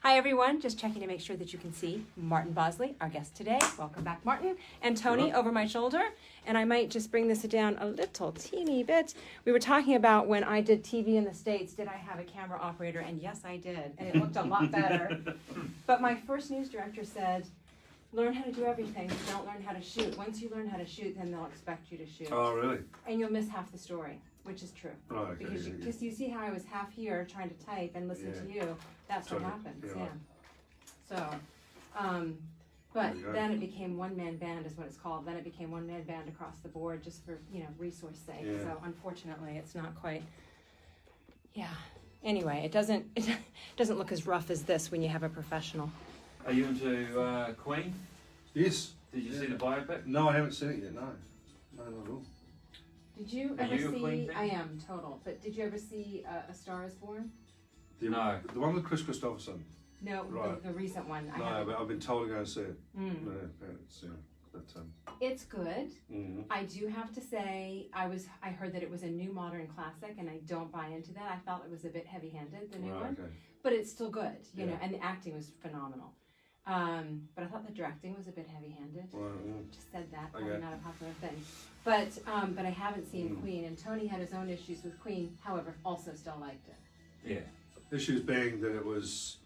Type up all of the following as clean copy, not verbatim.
Hi everyone, just checking to make sure that you can see Martin Bosley, our guest today. Welcome back, Martin. And Tony over my shoulder. And I might just bring this down a little teeny bit. We were talking about when I did TV in the States, did I have a camera operator? And yes, I did. And it looked a lot better. But my first news director said, learn how to do everything, don't learn how to shoot. Once you learn how to shoot, then they'll expect you to shoot. Oh, really? And you'll miss half the story, which is true. Oh, okay. Because you see how I was half here trying to type and listen to you. That's what happens, So, but then it became one-man band is what it's called. Then it became one-man band across the board just for, resource sake. Yeah. So unfortunately, it's not quite, Anyway, it doesn't look as rough as this when you have a professional. Are you into Queen? Yes. Did you see the biopic? No, I haven't seen it yet, no. No, not at all. Did you Are ever you a Queen see, fan? I am, total, but did you ever see A Star is Born? No. The one with Chris Christopherson? No, Right. the recent one. I No, haven't. but I've been told to go and see it. Mm. No, it's, It's good. mm-hmm. I do have to say, I heard that it was a new modern classic, and I don't buy into that. I felt it was a bit heavy-handed, the new one, Okay. but it's still good, you know, Yeah. and the acting was phenomenal. But I thought the directing was a bit heavy-handed. Well, Just said that, probably Okay. not a popular thing. But I haven't seen Mm. Queen, and Tony had his own issues with Queen, however, also still liked it. Yeah. Issues being that it was,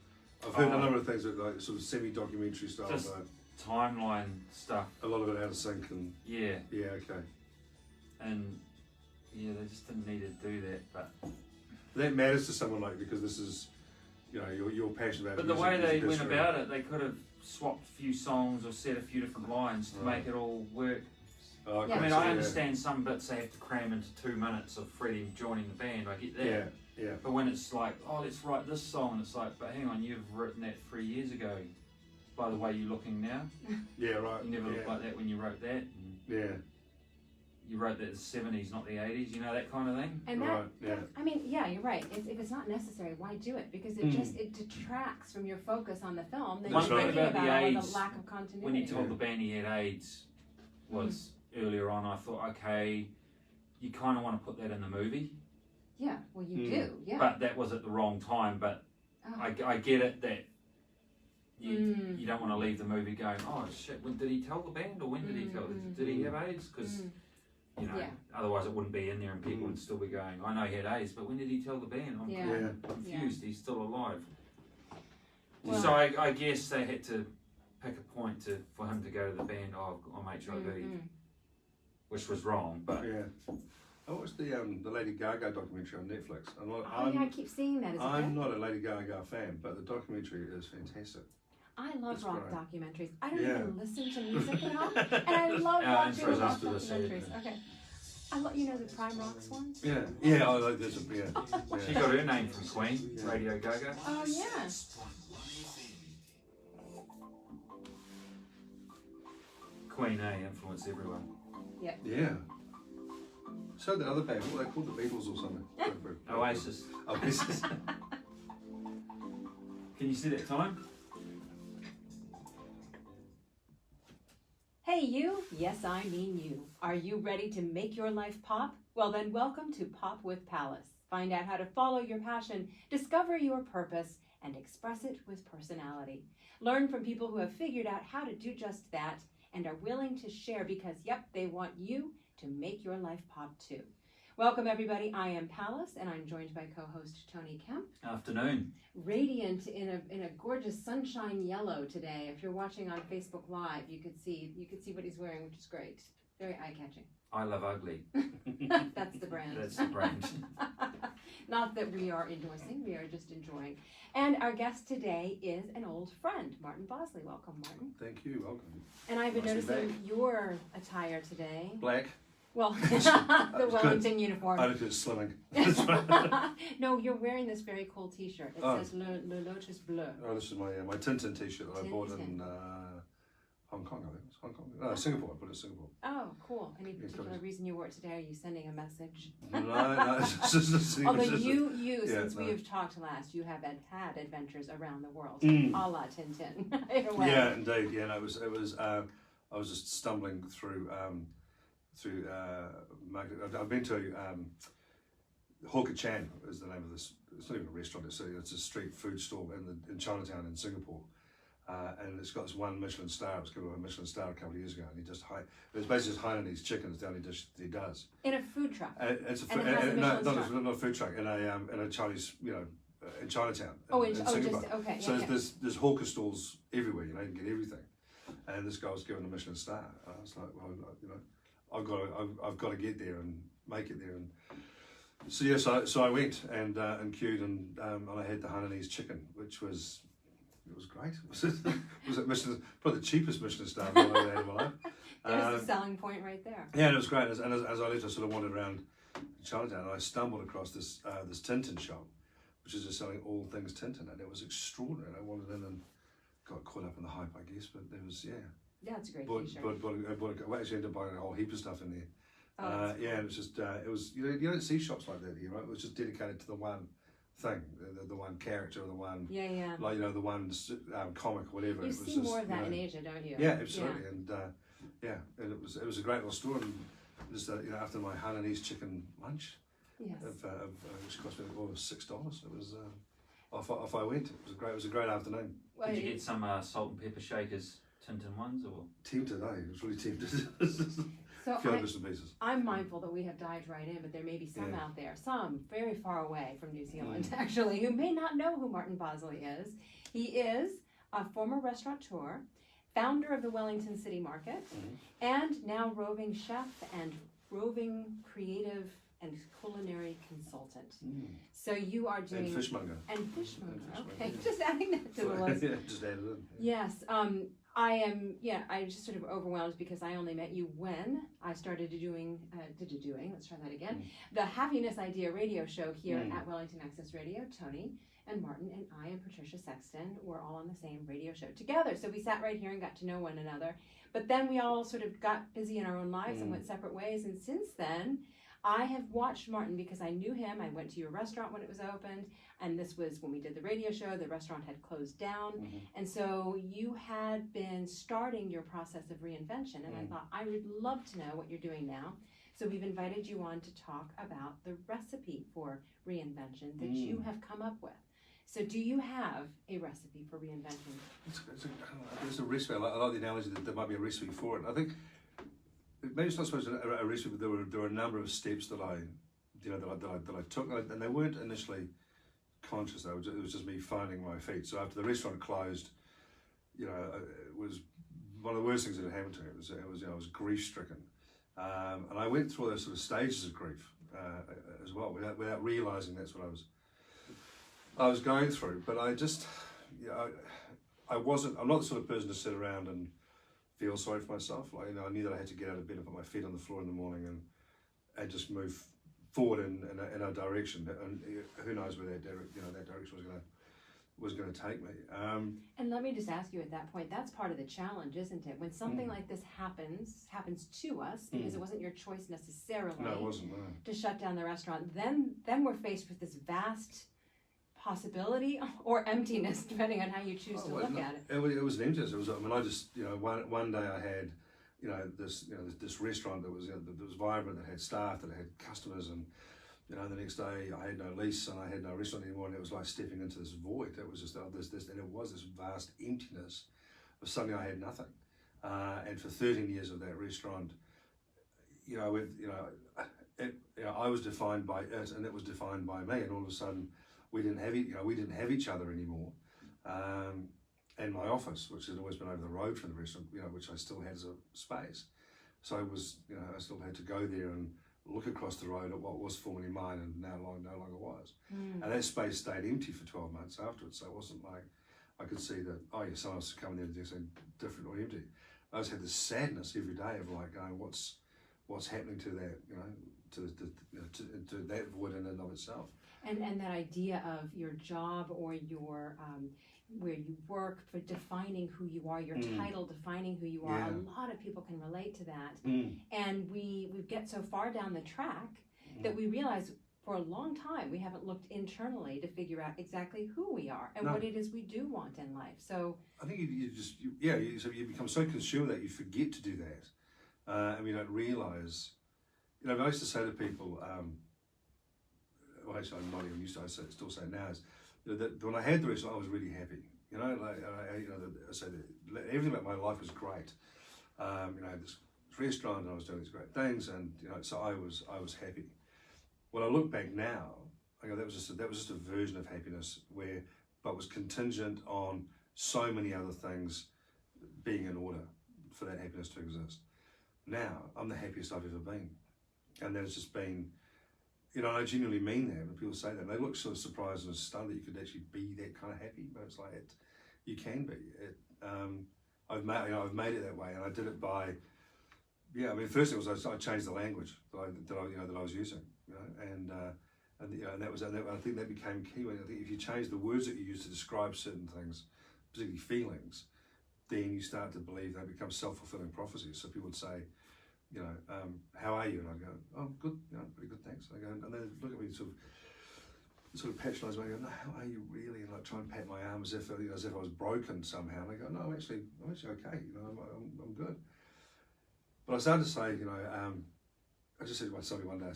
I've heard a number of things that like sort of semi-documentary style, Just- but Timeline stuff. a lot of it out of sync and Yeah. okay. And yeah, they just didn't need to do that. But That matters to someone like because this is, you're passionate about. but the music, way they music went history. about it, they could have swapped a few songs or said a few different lines to Right. make it all work. Oh, okay, Yeah. I mean, so, I understand some bits they have to cram into 2 minutes of Freddie joining the band. I get that. Yeah, yeah. But when it's like, oh, let's write this song, it's like, but hang on, you've written that 3 years ago. By the way you're looking now, Yeah, right. you never yeah. looked like that when you wrote that. And Yeah, you wrote that in the 70s, not the 80s. You know, that kind of thing. And that, right, yeah. I mean, yeah, you're right. If it's not necessary, why do it? Because it detracts from your focus on the film. Then That's you're right. thinking About the about all the AIDS, lack of continuity. When he told the band he had AIDS was earlier on, I thought, okay, you kind of want to put that in the movie. Yeah, well, you do, yeah. But that was at the wrong time. But Oh. I get it that you don't want to leave the movie going, oh shit, when did he tell the band or when did he tell did he have AIDS? Because Yeah. otherwise it wouldn't be in there and people would still be going, I know he had AIDS, but when did he tell the band? I'm Yeah. confused, he's still alive. Well- So I guess they had to pick a point for him to go to the band, I'll make sure I do, which was wrong, but Yeah. I watched the Lady Gaga documentary on Netflix. I keep seeing that. Is it I'm good? not a Lady Gaga fan, but the documentary is fantastic. I love It's rock great. documentaries. I don't Yeah. even listen to music at all, and I love Yeah, watching and so rock does the documentaries. Okay, I love the Prime Rocks ones. Yeah, yeah. I like this. Yeah, she yeah. got her name from Queen, Radio Gaga. Oh yeah. Queen, influenced everyone. Yeah. So the other band, what are they called, the Beatles or something? Oasis. Oasis. Can you see that time? Hey you, yes I mean you. Are you ready to make your life pop? Well then welcome to Pop with Pallas. Find out how to follow your passion, discover your purpose, and express it with personality. Learn from people who have figured out how to do just that and are willing to share because, yep, they want you to make your life pop too. Welcome everybody, I am Pallas and I'm joined by co-host Tony Kemp. Afternoon. Radiant in a gorgeous sunshine yellow today. If you're watching on Facebook Live, you could see what he's wearing, which is great. Very eye-catching. I love ugly. That's the brand. That's the brand. Not that we are endorsing, we are just enjoying. And our guest today is an old friend, Martin Bosley. Welcome, Martin. Thank you. Welcome. And I've been Nice to be noticing your attire today. Black. Well, was the good. Wellington uniform. I look at slimming. No, you're wearing this very cool T-shirt. It Oh. says Le Lotus Bleu. Oh, this is my Tintin T-shirt that I bought in Hong Kong. I think it's Hong Kong. No, Singapore. I put it in Singapore. Oh, cool. Any Yeah, particular reason you wore it today? Are you sending a message? No, it's just Although you since no. we have talked last, you have had adventures around the world, Mm. a la Tintin. In a way. Yeah, indeed. Yeah, no, it was. I was just stumbling through market. I've been to Hawker Chan is the name of this. It's not even a restaurant. It's a street food stall in Chinatown in Singapore. And it's got this one Michelin star. It was given a Michelin star a couple of years ago, and it was basically just Hainanese chicken. It's the only dish that he does. In a food truck. It's a And it has a Michelin not star. a food truck in a Chinese, in Chinatown. In Singapore. okay. So Yeah. there's hawker stalls everywhere. You can get everything. And this guy was given a Michelin star. I was like, well, I've got to get there and make it there. And so I went and queued and I had the Hainanese chicken, which was. It was great. Was it Michelin? Probably the cheapest Michelin star I've ever had in my life. There's the selling point right there. Yeah, and it was great. And as I left, I sort of wandered around Chinatown, and I stumbled across this Tintin shop, which is just selling all things Tintin, and it was extraordinary. And I wandered in and got caught up in the hype, I guess. But there was Yeah, it's a great T-shirt. I actually ended up buying a whole heap of stuff in there. Oh, yeah, it was just you don't see shops like that here, right? It was just dedicated to the one thing, the one character, the one like the one comic, whatever. You it was see just, more of that in Asia, don't you? Yeah, absolutely, and and it was a great little store. And just after my Hainanese chicken lunch, Yes. which cost me all of $6, it was off I went. It was a great afternoon. Well, Did you get some salt and pepper shakers, Tintin ones, or? Tempted, eh? It was really tempted. So a few bits and pieces. I'm mindful that we have dived right in, but there may be some out there, some very far away from New Zealand, actually, who may not know who Martin Bosley is. He is a former restaurateur, founder of the Wellington City Market, and now roving chef and roving creative and culinary consultant. So you are doing... And fishmonger. Okay, just adding that to the list. Yeah, just added in. Yes, I'm just sort of overwhelmed because I only met you when I started doing, let's try that again, the Happiness Idea radio show here at Wellington Access Radio. Tony and Martin and I and Patricia Sexton were all on the same radio show together. So we sat right here and got to know one another. But then we all sort of got busy in our own lives and went separate ways. And since then, I have watched Martin because I knew him. I went to your restaurant when it was opened, and this was when we did the radio show. The restaurant had closed down, and so you had been starting your process of reinvention, and I thought I would love to know what you're doing now. So we've invited you on to talk about the recipe for reinvention that you have come up with. So do you have a recipe for reinvention? It's a recipe. I like the analogy that there might be a recipe for it. I think maybe it's not supposed to be a recipe, but there were a number of steps that I took, and they weren't initially conscious. It was just me finding my feet. So after the restaurant closed, it was one of the worst things that had happened to me. I was grief stricken, and I went through those sort of stages of grief as well, without realizing that's what I was going through. But I just, I'm not the sort of person to sit around and feel sorry for myself. I knew that I had to get out of bed and put my feet on the floor in the morning and just move forward in a direction. And who knows where that direction was going to take me. And let me just ask you at that point, that's part of the challenge, isn't it? When something like this happens to us, because it wasn't your choice necessarily. No, it wasn't. No. To shut down the restaurant, then we're faced with this vast possibility or emptiness, depending on how you choose to look at it. It was an emptiness. I just one day I had this restaurant that was vibrant, that had staff, that had customers, and the next day I had no lease and I had no restaurant anymore, and it was like stepping into this void. It was just this vast emptiness of suddenly I had nothing. And for 13 years of that restaurant, I was defined by it, and it was defined by me, and all of a sudden we didn't have each other anymore. And my office, which had always been over the road from the restaurant, which I still had as a space. So I was, I still had to go there and look across the road at what was formerly mine and no longer was. And that space stayed empty for 12 months afterwards. So it wasn't like I could see that, someone else is coming there to do something different or empty. I just had this sadness every day of like going, what's happening to that, to that void in and of itself. And that idea of your job or your where you work, for defining who you are, your title defining who you are. A lot of people can relate to that. And we get so far down the track that we realize for a long time we haven't looked internally to figure out exactly who we are and what it is we do want in life. So I think you become so consumed that you forget to do that, and we don't realize. I used to say to people, well, actually I'm not even used to, I still say it now, is that when I had the restaurant, I was really happy. You know, I say that everything about my life was great. I had this restaurant and I was doing these great things, and so I was happy. When I look back now, I go, that was just a version of happiness but was contingent on so many other things being in order for that happiness to exist. Now I'm the happiest I've ever been, and that's just been, I genuinely mean that. When people say that, they look sort of surprised and stunned that you could actually be that kind of happy. But it's like you can be. I've made it that way, and I did it by, first thing was I changed the language that I was using, and that was, and I think that became key. I think if you change the words that you use to describe certain things, particularly feelings, then you start to believe they become self-fulfilling prophecies. So people would say, how are you? And I'd go, oh, good, pretty good, thanks. And they go, and they look at me sort of patronise me. I go, no, how are you really? And I try and pat my arm as if I was broken somehow. And I go, no, I'm actually okay. I'm good. But I started to say, I just said to somebody one day,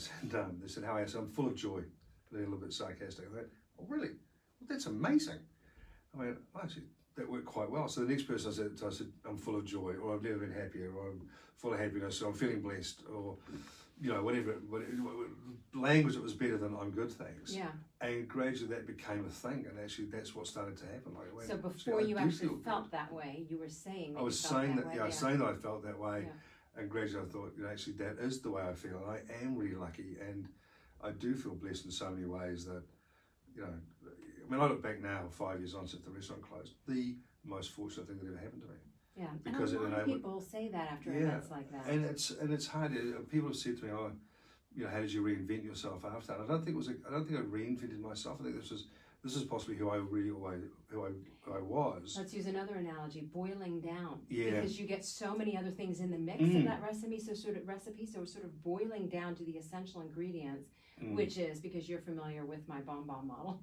they said, how are you? I said, I'm full of joy. They're a little bit sarcastic. I went, oh, really? Well, that's amazing. I mean, actually, that worked quite well. So the next person I said, I'm full of joy, or I've never been happier, or I'm full of happiness, or I'm feeling blessed, or whatever language that was better than I'm good, thanks. Yeah. And gradually that became a thing, and actually that's what started to happen. Like, so before you actually felt that way, you were saying that I was saying that, way. I was saying that I felt that way, yeah. And gradually I thought, actually that is the way I feel, and I am really lucky, and I do feel blessed in so many ways that, I look back now, 5 years on since the restaurant closed, the most fortunate thing that ever happened to me. Yeah, because and a lot of people say that after events like that. And it's hard. People have said to me, "Oh, how did you reinvent yourself after that?" I don't think I reinvented myself. I think this is possibly who I was. Let's use another analogy: boiling down. Yeah. Because you get so many other things in the mix of that recipe. So sort of boiling down to the essential ingredients. Which is, because you're familiar with my bomb model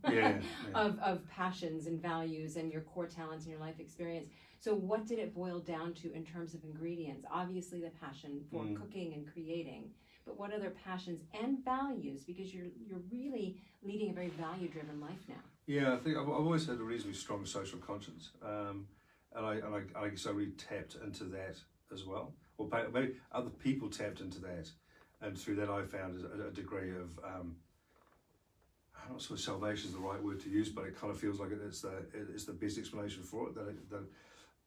of passions and values and your core talents and your life experience. So what did it boil down to in terms of ingredients? Obviously the passion for cooking and creating, but what other passions and values? Because you're really leading a very value-driven life now. Yeah, I think I've always had a reasonably strong social conscience, and I guess I really tapped into that as well. Or maybe other people tapped into that. And through that, I found a degree of, I'm not sure salvation is the right word to use, but it kind of feels like it's the best explanation for it. That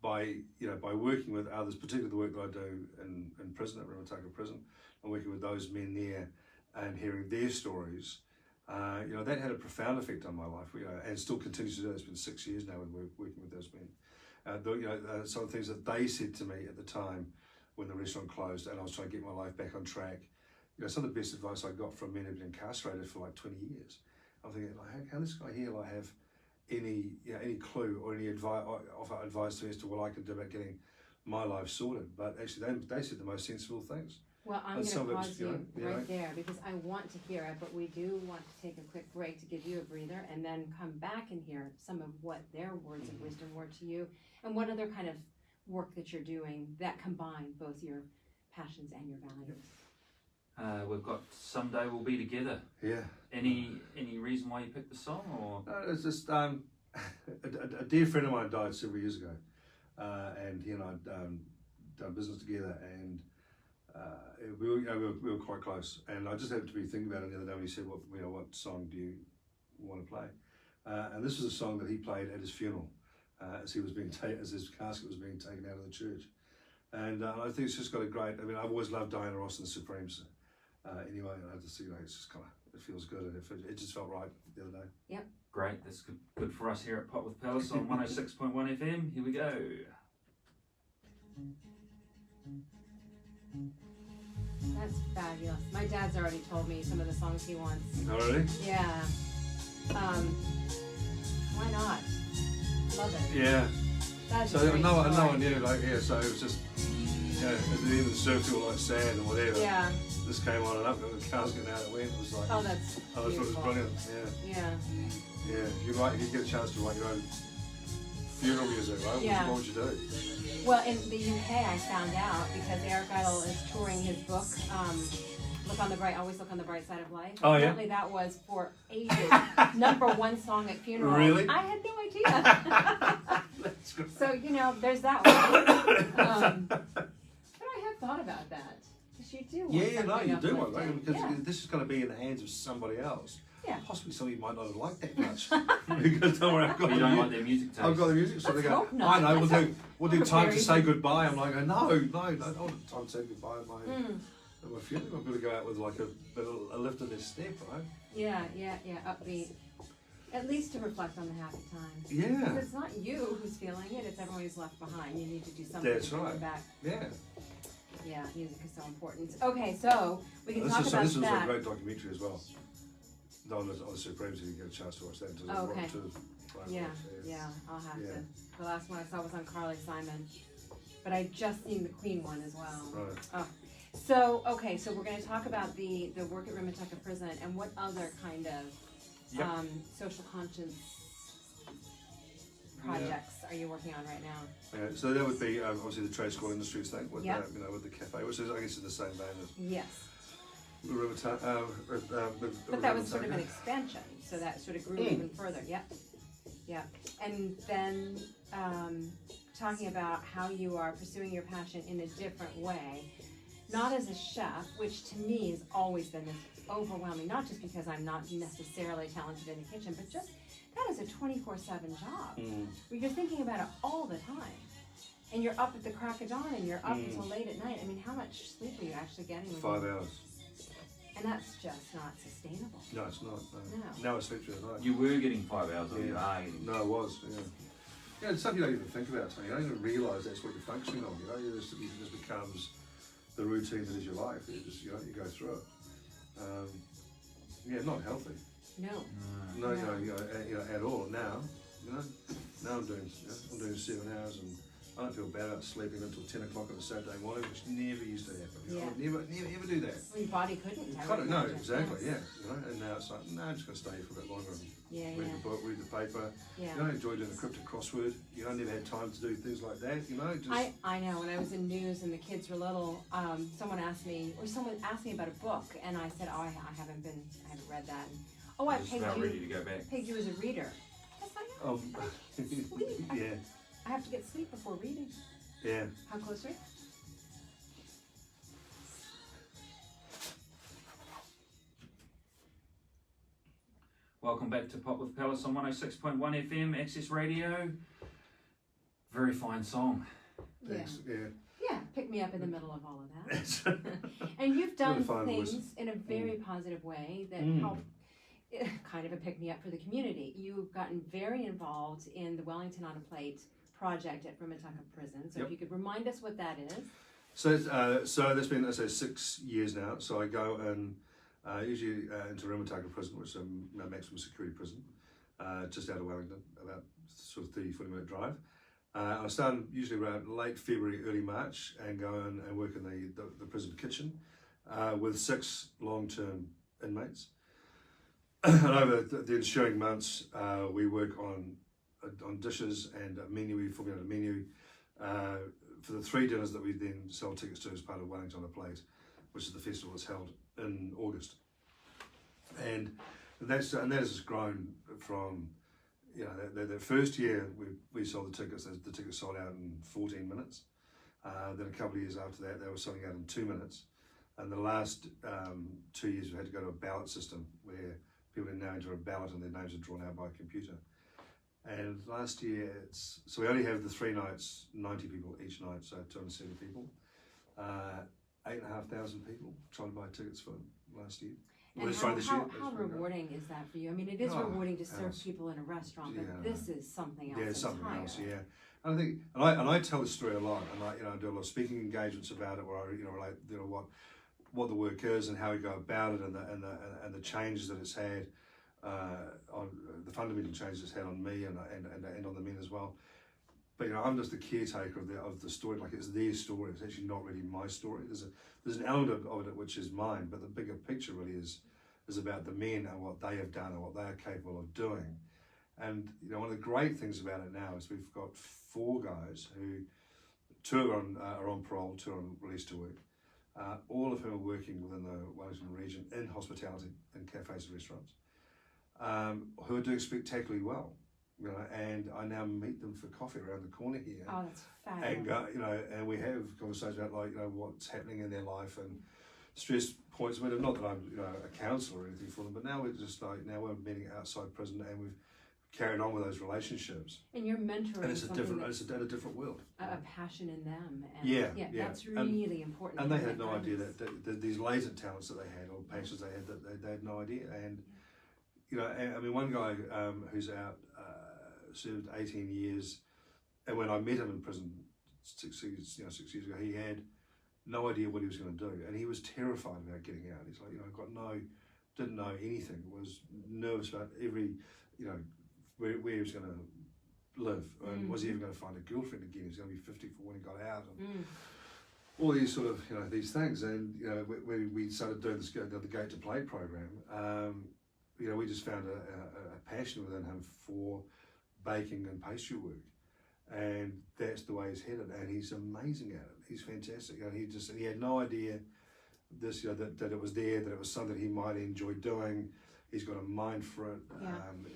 by working with others, particularly the work that I do in prison at Rimutaka Prison, and working with those men there and hearing their stories, that had a profound effect on my life. And still continues to do. It's been 6 years now with working with those men. Some of the things that they said to me at the time when the restaurant closed, and I was trying to get my life back on track. Some of the best advice I got from men who've been incarcerated for like 20 years. I'm thinking, how can this guy here have any clue or any offer advice to me as to what I can do about getting my life sorted? But actually, they said the most sensible things. Well, I'm going to pause you right there because I want to hear it, but we do want to take a quick break to give you a breather and then come back and hear some of what their words of wisdom were to you and what other kind of work that you're doing that combine both your passions and your values. We've got Someday We'll Be Together. Yeah. Any reason why you picked the song, or? It's just a dear friend of mine died several years ago, and he and I done business together, and we were quite close. And I just happened to be thinking about it the other day when he said, "What song do you want to play?" And this was a song that he played at his funeral, as his casket was being taken out of the church. And I think it's just got a great. I've always loved Diana Ross and the Supremes. Anyway, and I just it's just kind of, it feels good, and it just felt right the other day. Yep. Great, that's good for us here at Pop with Pallas on 106.1 FM. Here we go. That's fabulous. My dad's already told me some of the songs he wants. Oh, really? Yeah. Why not? Love it. Yeah. That's so no one knew, so it was just, at the end of the surf, all like sand or whatever. Yeah. This came on and up, and the cars getting out, it went. It was like, oh, that's it was brilliant. Yeah. Yeah. If you get a chance to write your own funeral music, right? Yeah. What would you do? Well, in the UK, I found out because Eric Idle is touring his book, Always look on the bright side of life. Oh, yeah? Apparently that was for ages #1 song at funerals. Really? I had no idea. That's good. So, there's that one. But I have thought about that. Because you do want Yeah, no, something you do want uplifting. that, because Yeah. this is going to be in the hands of somebody else. Yeah. Possibly somebody you might not have liked that much. Because don't worry, I've got You don't like their music taste. I've got the music, so Let's they go, hope not. I know, we'll do That's time to very say good. goodbye. I'm like, no, I don't want time to say goodbye at my funeral. I've got to go out with like a lift of their step, right? Yeah, upbeat. At least to reflect on the happy times. Yeah. Because it's not you who's feeling it, it's everyone who's left behind. You need to do something That's to bring right. them back. Yeah. Yeah, music is so important. Okay, so we can talk about This is a that. great documentary as well. On the Supremes, you get a chance to watch that. Okay. Yeah, I'll have Yeah. to. The last one I saw was on Carly Simon. But I just seen the Queen one as well. Right. Oh. So we're going to talk about the work at Rimutaka Prison and what other kind of Yep. social conscience projects are you working on right now? Yeah, so that would be obviously the trade school industries thing with Yep. with the cafe, which is I guess in the same vein as Yes. But But that was sort of an expansion, so that sort of grew even further. Yeah. And then talking about how you are pursuing your passion in a different way, not as a chef, which to me has always been this overwhelming, not just because I'm not necessarily talented in the kitchen, but just that is a 24/7 job where you're thinking about it all the time. And you're up at the crack of dawn and you're up until late at night. I mean, how much sleep are you actually getting? 5 hours. And that's just not sustainable. No, it's not. No. Now it's literally at night. You were getting 5 hours, or you Yeah. are getting. No, it was. Yeah. Yeah, it's something you don't even think about. You don't even realise that's what you're functioning on. It just becomes the routine that is your life. You go through it. Yeah, not healthy. No. No, No. at all. Now I'm doing 7 hours, and I don't feel bad about sleeping until 10 o'clock on a Saturday morning, which never used to happen. I would never ever do that. Well, your body couldn't. I would No, imagine. exactly, Yes. yeah. And now it's like, no, I'm just going to stay for a bit longer and read Yeah. the book, read the paper. Yeah. I enjoy doing the cryptic crossword. Never had time to do things like that. Just I know. When I was in news and the kids were little, someone asked me about a book, and I said, "Oh, I haven't read that." And, "Oh, I Just pegged about ready you. to go back. Pegged you as a reader." Yes, I am. Sleep. yeah, I have to get sleep before reading. yeah. How close are you? Welcome back to Pop with Pallas on 106.1 FM, Access Radio. Very fine song. Thanks. Yeah. Yeah, pick me up in the middle of all of that. And you've done Really fine things voice. in a very positive way that help kind of a pick me up for the community. You've gotten very involved in the Wellington on a Plate project at Rimutaka Prison. So if you could remind us what that is. So that's been, 6 years now. So I go and usually into Rimutaka Prison, which is a maximum security prison, just out of Wellington, about sort of 30-40 minute drive. I start usually around late February, early March, and go in and work in the prison kitchen with 6 long-term inmates. And over the ensuing months, we work on dishes and a menu. We formulate a menu for the 3 dinners that we then sell tickets to as part of Wellington on a Plate, which is the festival that's held in August. And that has grown from, the first year we sold the tickets sold out in 14 minutes. Then a couple of years after that, they were selling out in 2 minutes. And the last 2 years, we had to go to a ballot system where people now enter a ballot and their names are drawn out by a computer. And last year, so we only have the 3 nights, 90 people each night, so 270 people. 8,500 people trying to buy tickets for last year. And how rewarding is that for you? I mean, it is rewarding to serve people in a restaurant, but this is something else. Yeah, something else. Yeah, and I think, and I tell this story a lot, and I do a lot of speaking engagements about it, where I relate what the work is and how we go about it, and the changes that it's had on the fundamental changes it's had on me and on the men as well. But I'm just the caretaker of the story. Like, it's their story. It's actually not really my story. There's an element of it which is mine, but the bigger picture really is about the men and what they have done and what they are capable of doing. And one of the great things about it now is we've got 4 guys who 2 are on parole, 2 are on release to work. all of whom are working within the Wellington region in hospitality, in cafes and restaurants, who are doing spectacularly well. You know, and I now meet them for coffee around the corner here. Oh, that's fabulous. And you know, and we have conversations about, like, you know, what's happening in their life and stress points. I mean, not that I'm, you know, a counsellor or anything for them, but now we're just like, now we're meeting outside prison, and we've carried on with those relationships. And you're mentoring. And it's a different world. A passion in them. And Yeah. That's really important. And they had no idea that these latent talents that they had, or passions they had, that they had no idea. And you know, I mean, one guy who's out served 18 years, and when I met him in prison 6 years ago, he had no idea what he was going to do, and he was terrified about getting out. He's like, you know, didn't know anything, was nervous about every, you know, where he was going to live, and was he even going to find a girlfriend again? He was going to be 54 when he got out, and all these sort of, you know, these things. And you know, when we started doing the Gate to Play program, you know, we just found a passion within him for baking and pastry work, and that's the way he's headed, and he's amazing at it. He's fantastic, and he had no idea this, you know, that it was there, that it was something he might enjoy doing. He's got a mind for it.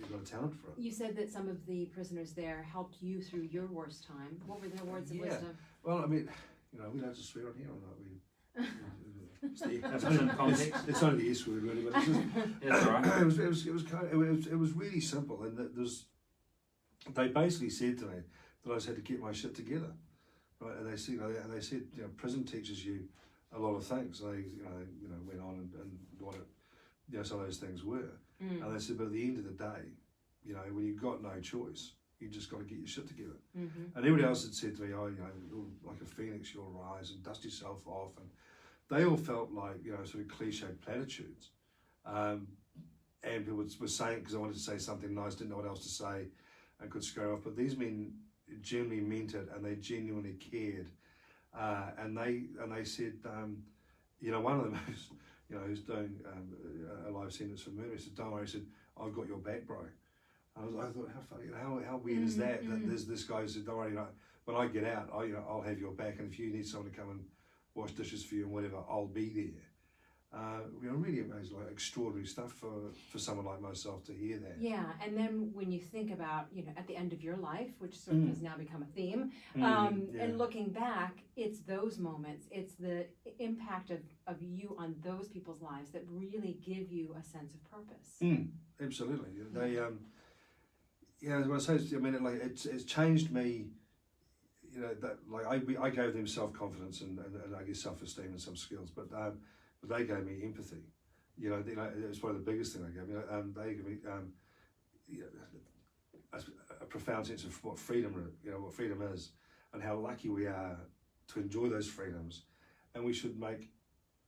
He's got a talent for it. You said that some of the prisoners there helped you through your worst time. What were their words of wisdom? Well, I mean, you know, we don't just swear on here or not. It's only the S word, really, but it's just, That's right. it was really simple, and they basically said to me that I just had to get my shit together, right? And they said, you know, prison teaches you a lot of things. They, you know, went on and what it, you know, some of those things were, and they said, but at the end of the day, you know, when you've got no choice, you just got to get your shit together. And everybody else had said to me, oh, you know, you're like a phoenix, you'll rise and dust yourself off, and they all felt like, you know, sort of cliched platitudes. And people were saying, because I wanted to say something nice, didn't know what else to say, and could scare off. But these men genuinely meant it, and they genuinely cared. And they said, you know, one of them who's, you know, who's doing a life sentence for murder, he said, don't worry, he said, I've got your back, bro. I thought, how funny, how weird is that? That there's this guy who said, don't worry, you know, when I get out, I'll have your back, and if you need someone to come and wash dishes for you and whatever, I'll be there. You know, really amazing, like extraordinary stuff for someone like myself to hear that. Yeah, and then when you think about, you know, at the end of your life, which sort of has now become a theme, and looking back, it's those moments, it's the impact of you on those people's lives that really give you a sense of purpose. Absolutely. They, yeah, when I say, I mean, it's changed me. You know, that like I gave them self-confidence and I guess self-esteem and some skills, but they gave me empathy. You know, it's probably the biggest thing they gave me. They gave me you know, a profound sense of what freedom is, and how lucky we are to enjoy those freedoms, and we should make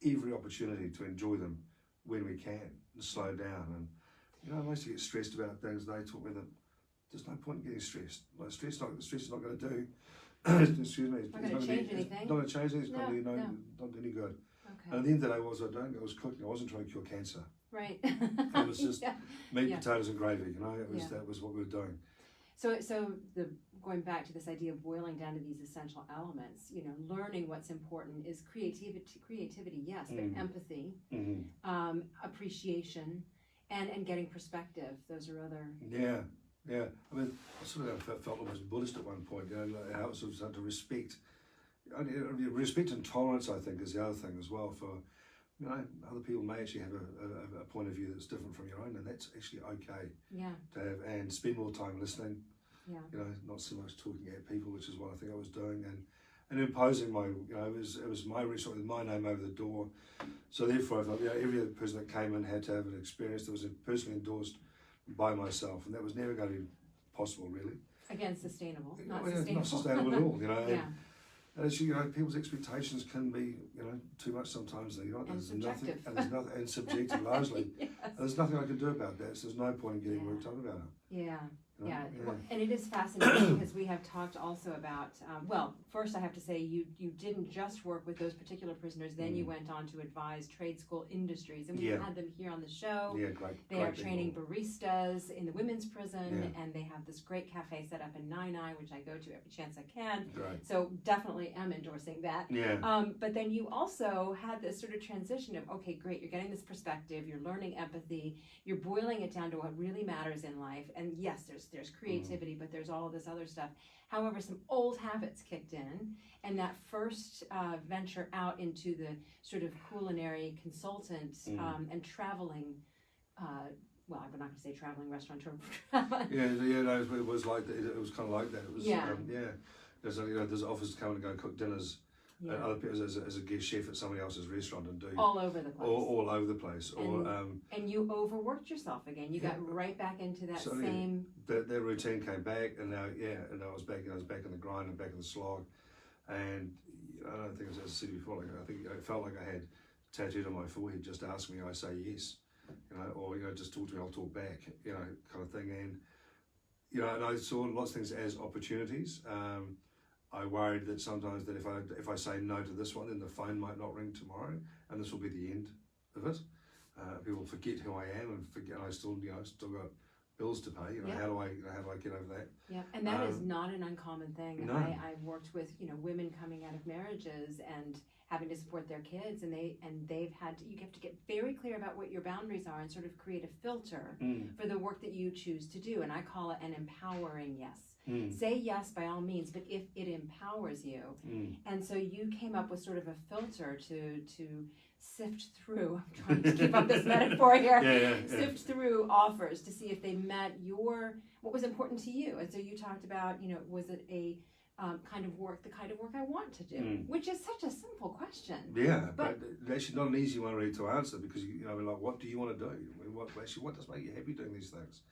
every opportunity to enjoy them when we can, and slow down. And you know, I used to get stressed about things. They taught me that there's no point in getting stressed. Like stress is not going to do. Excuse me. Not going to change anything. Not going to change anything. It's not going to not do any good. Okay. And at the end of the day, what was I doing? I was cooking. I wasn't trying to cure cancer. Right. It was just meat, potatoes, and gravy. You know, that was what we were doing. So going back to this idea of boiling down to these essential elements, you know, learning what's important is creativity, yes, but empathy, appreciation, and getting perspective. Those are other. Yeah. I mean, I sort of felt almost Buddhist at one point. You know, like how sort of started to respect. Respect and tolerance, I think, is the other thing as well. For, you know, other people may actually have a point of view that's different from your own, and that's actually okay. Yeah. To have, and spend more time listening. Yeah. You know, not so much talking at people, which is what I think I was doing, and imposing my, you know, it was my restaurant with my name over the door. So therefore, I thought, you know, every other person that came in had to have an experience that was personally endorsed by myself, and that was never going to be possible, really. Again, sustainable, not sustainable. Not sustainable at all, you know. And as you know, people's expectations can be, you know, too much sometimes. You know, there's nothing, and subjective largely. Yes. And there's nothing I can do about that. So there's no point in getting worked up about it. Yeah. Yeah, well, and it is fascinating because we have talked also about, well, first I have to say you didn't just work with those particular prisoners, then you went on to advise trade school industries, and we've had them here on the show. Yeah, great. They are training baristas in the women's prison, and they have this great cafe set up in Nai, which I go to every chance I can. Great. So definitely am endorsing that. Yeah. But then you also had this sort of transition of, okay, great, you're getting this perspective, you're learning empathy, you're boiling it down to what really matters in life, and yes, there's creativity, but there's all of this other stuff. However, some old habits kicked in, and that first venture out into the sort of culinary consultant and traveling, well, I'm not going to say traveling restaurateur. No, it was like that. It was kind of like that. It was, yeah. There's offers to come and go cook dinners. Yeah. Other people as a guest chef at somebody else's restaurant and do all over the place. All over the place. And you overworked yourself again. You got right back into that same. That routine came back, and now I was back. I was back in the grind and back in the slog, and I don't think as I said before. Like, I think it felt like I had tattooed on my forehead. Just ask me, I say yes, or just talk to me, I'll talk back, kind of thing. And and I saw lots of things as opportunities. I worried that sometimes that if I say no to this one, then the phone might not ring tomorrow, and this will be the end of it. People forget who I am and forget I still got bills to pay. How do I get over that? Yeah, and that is not an uncommon thing. No. I've worked with women coming out of marriages and having to support their kids, and they've had to, you have to get very clear about what your boundaries are and sort of create a filter for the work that you choose to do. And I call it an empowering yes. Say yes by all means, but if it empowers you. And so you came up with sort of a filter to sift through, I'm trying to keep up this metaphor here, sift through offers to see if they met what was important to you. And so you talked about, was it a kind of work I want to do, which is such a simple question. Yeah, but actually not an easy one really to answer, because what do you want to do? I mean, what does make you happy doing these things?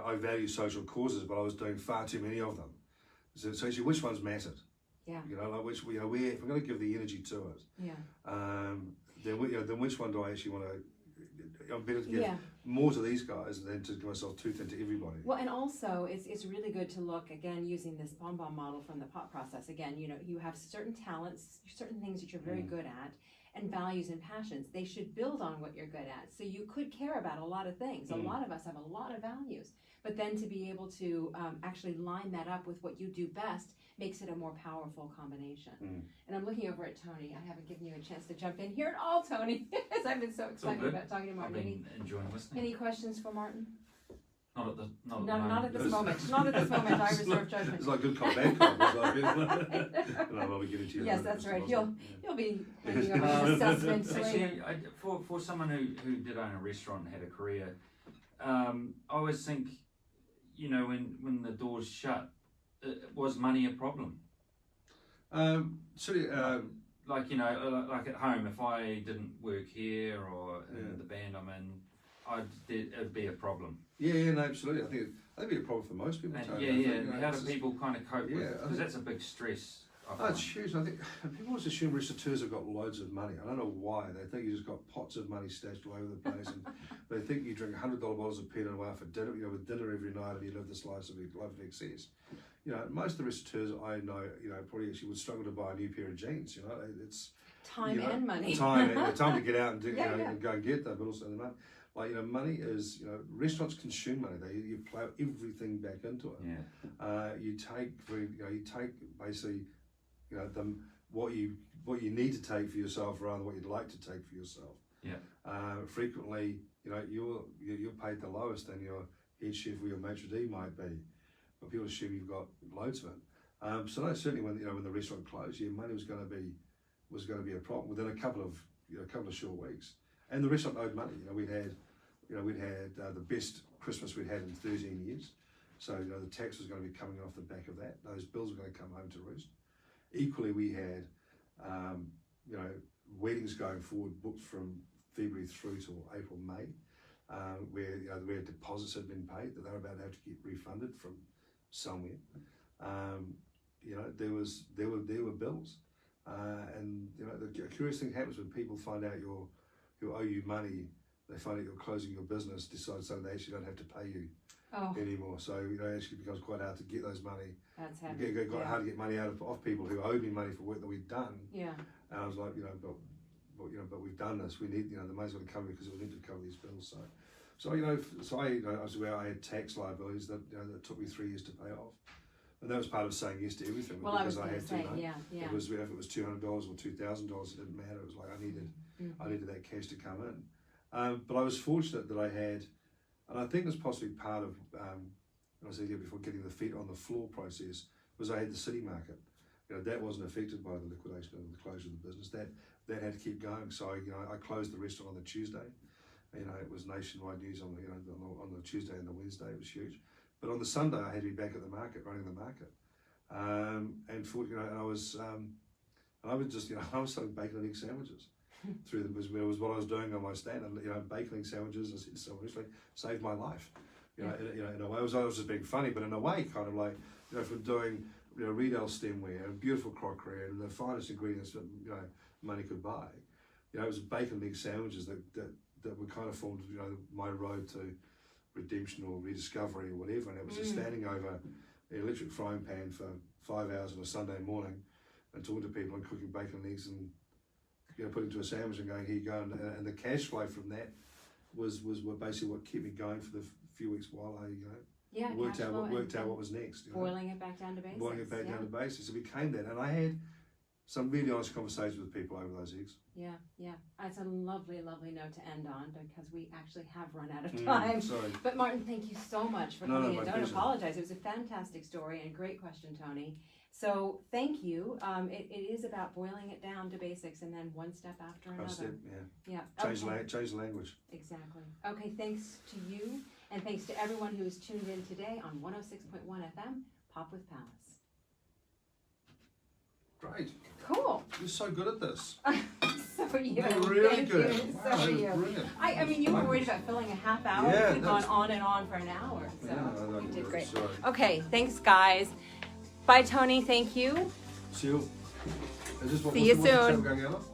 I value social causes, but I was doing far too many of them. So actually, which ones mattered? Yeah. Which if we're going to give the energy to it. Yeah. Then which one do I actually want to? I'm better to give more to these guys than to give myself too thin to everybody. Well, and also it's really good to look again using this BOM model from the pot process. Again, you have certain talents, certain things that you're very good at, and values and passions. They should build on what you're good at. So you could care about a lot of things. A lot of us have a lot of values, but then to be able to actually line that up with what you do best makes it a more powerful combination. And I'm looking over at Tony. I haven't given you a chance to jump in here at all, Tony, because I've been so excited about talking to Martin. I've been enjoying listening. Any questions for Martin? Not at this moment. Not at this moment. I reserve judgment. It's like good cop, bad cop. I'll be getting to you. Yes, that's right. You'll be making an assessment later. Actually, for someone who did own a restaurant and had a career, I always think, when the doors shut, was money a problem? Like at home, if I didn't work here or in the band I'm in, it'd be a problem. Yeah, no, absolutely. I think it'd be a problem for most people. How do people kind of cope with it? Because that's a big stress. It's huge. I think people always assume restaurateurs have got loads of money. I don't know why. They think you just got pots of money stashed all over the place, and they think you drink $100 bottles of Pinot Noir for dinner, with dinner every night, and you live this life of excess. Most of the restaurateurs I know, probably actually would struggle to buy a new pair of jeans. It's time and money. Time to get out and and go and get them, but also the money. Money is, restaurants consume money. You plow everything back into it. You take basically, what you need to take for yourself rather than what you'd like to take for yourself. Frequently, you're paid the lowest than your head chef or your maitre d' might be, but people assume you've got loads of it. So no, certainly when the restaurant closed, money was going to be a problem within a couple of short weeks. And the restaurant owed money. We'd had the best Christmas we'd had in 13 years. So the tax was going to be coming off the back of that. Those bills were going to come home to roost. Equally, we had weddings going forward booked from February through to April, May, where deposits had been paid that they were about to have to get refunded from somewhere. There were bills, and the curious thing happens when people find out who owe you money they find out you're closing your business, decide so they actually don't have to pay you Oh, anymore. So it actually becomes quite hard to get those money. that's heavy. Got hard to get money off people who owed me money for work that we'd done. Yeah. And I was like, but we've done this. We need, the money's got to cover because we need to cover these bills. So I had tax liabilities that took me 3 years to pay off. And that was part of saying yes to everything. Well, I was because going to say, to. yeah. It was, if it was $200 or $2,000, it didn't matter. It was like I needed that cash to come in. But I was fortunate that I had, and I think it was possibly part of, I was earlier before getting the feet on the floor process, was I had the city market. That wasn't affected by the liquidation and the closure of the business. That had to keep going. So I closed the restaurant on the Tuesday. It was nationwide news on the Tuesday and the Wednesday. It was huge. But on the Sunday, I had to be back at the market, running the market. I was selling bacon and egg sandwiches through them. It was what I was doing on my stand, and bacon and egg sandwiches. I said to someone, saved my life. In a way, I was just being funny, but in a way, kind of like from doing Riedel stemware and beautiful crockery and the finest ingredients that money could buy. It was bacon and egg sandwiches that were kind of formed my road to redemption or rediscovery or whatever, and it was just standing over an electric frying pan for 5 hours on a Sunday morning and talking to people and cooking bacon and eggs and putting into a sandwich and going, here you go, and the cash flow from that was basically what kept me going for the few weeks while I worked out what was next. Boiling it back down to basics. Boiling it back down to basics. It became that, and I had some really honest conversations with people over those eggs. Yeah. It's a lovely, lovely note to end on because we actually have run out of time. Sorry. But Martin, thank you so much for coming in. Don't pleasure. apologize. It was a fantastic story and a great question, Tony. So thank you. It is about boiling it down to basics and then one step after another. Step, Yeah. Change language. Exactly. Okay, thanks to you and thanks to everyone who is tuned in today on 106.1 FM, Pop with Pallas. Great. Cool. You're so good at this. So are you. You're really Thank good. You. Wow, So are you. brilliant. I mean, you were worried about filling a half hour. Yeah, We've gone on and on for an hour. So Yeah, you did great. Sorry. Okay, thanks, guys. Bye, Tony. Thank you. See you. See you soon. Going out?